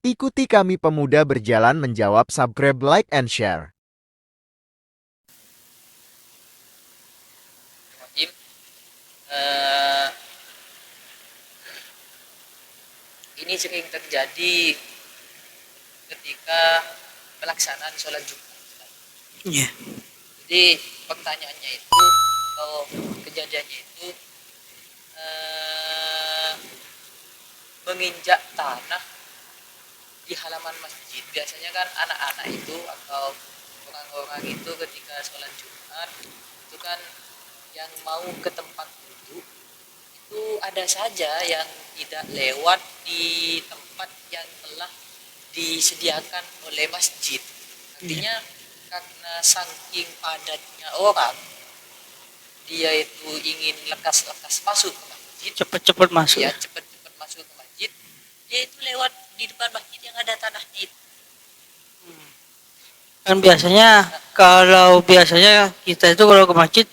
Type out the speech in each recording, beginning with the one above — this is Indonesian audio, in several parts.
Ikuti kami pemuda berjalan menjawab, subscribe, like, and share. Ini sering terjadi ketika pelaksanaan sholat Jumat. Iya. Jadi pertanyaannya itu atau kejadiannya itu menginjak tanah di halaman masjid. Biasanya kan anak-anak itu atau orang-orang itu ketika sholat Jumat itu kan yang mau ke tempat wudhu itu ada saja yang tidak lewat di tempat yang telah disediakan oleh masjid. Artinya karena saking padatnya orang, dia itu ingin lekas-lekas masuk ke masjid, Cepat-cepat masuk. ya cepat-cepat masuk ke masjid, dia itu lewat di depan masjid yang ada tanahnya itu. Kan biasanya kita itu kalau ke masjid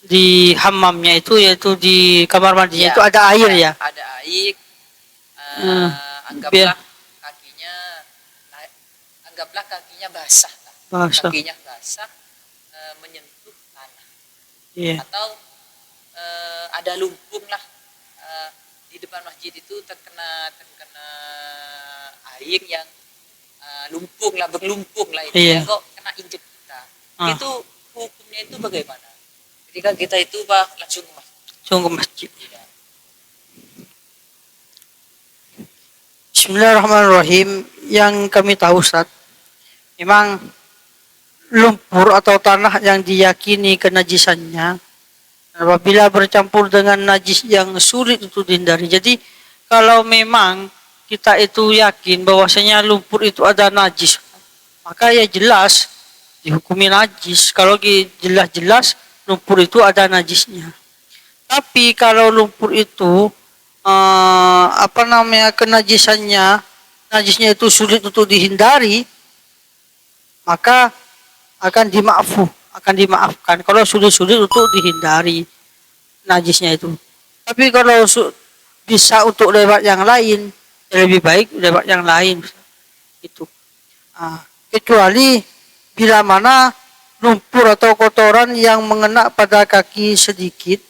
di hammamnya itu, yaitu di kamar mandinya Ya, itu ada air ya. Ada air. Biar Anggaplah kakinya basah. basah. Kakinya basah, menyentuh tanah. Iya. Atau ada lumpur lah, di depan masjid itu terkena air yang lumpur lah, berlumpur lah itu. Iya. Kok kena injek kita. Itu hukumnya itu bagaimana? Ketika kita itu langsung ke masjid. Langsung ke masjid. Ya. Bismillahirrahmanirrahim. Yang kami tahu, Ustaz, memang lumpur atau tanah yang diyakini kenajisannya apabila bercampur dengan najis yang sulit untuk dihindari. Jadi kalau memang kita itu yakin bahwasanya lumpur itu ada najis, maka ya jelas dihukumi najis. Kalau jelas-jelas lumpur itu ada najisnya. Tapi kalau lumpur itu najisnya itu sulit untuk dihindari, maka akan dimaafkan kalau sulit untuk dihindari najisnya itu. Tapi kalau bisa untuk lewat yang lain, lebih baik lewat yang lain itu. Kecuali bila mana lumpur atau kotoran yang mengena pada kaki sedikit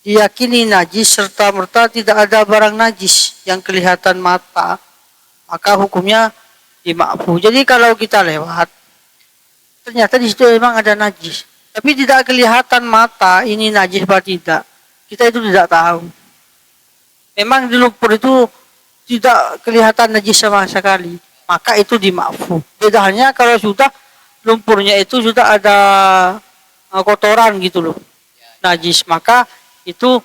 diyakini najis serta merta tidak ada barang najis yang kelihatan mata, maka hukumnya dimaafkan. Jadi kalau kita lewat ternyata di situ memang ada najis, tapi tidak kelihatan mata ini najis apa tidak, kita itu tidak tahu. Memang di lumpur itu tidak kelihatan najis sama sekali, maka itu dimaafkan. Bedanya kalau sudah lumpurnya itu sudah ada kotoran gitu loh, najis, maka itu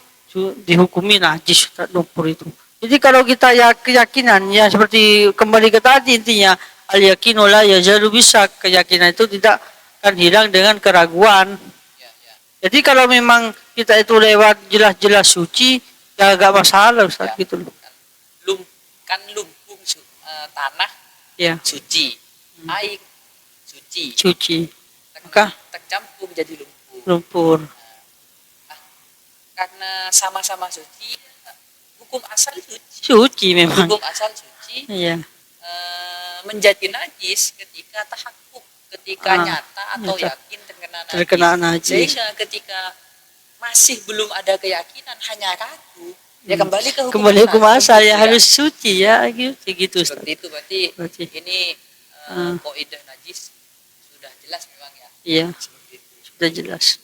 dihukumi najis lumpur itu. Jadi kalau kita keyakinan ya seperti kembali ke tadi, intinya al yakinu la yazalu bisa, keyakinan itu tidak akan hilang dengan keraguan. Jadi kalau memang kita itu lewat jelas-jelas suci, ya agak masalah, Ustaz, gitu loh. Lumpur tanah Ya. suci, air suci. Maka tercampur jadi lumpur. Karena sama-sama suci, hukum asal suci memang. Hukum asal suci. Iya. Menjadi najis ketika tahakkuk, ketika nyata atau yakin terkena najis. Sehingga ketika masih belum ada keyakinan, hanya ragu, ya kembali ke hukum asal ya, harus suci ya, gitu. Seperti itu berarti. Ini kaidah najis sudah jelas memang ya. Iya. Sudah jelas.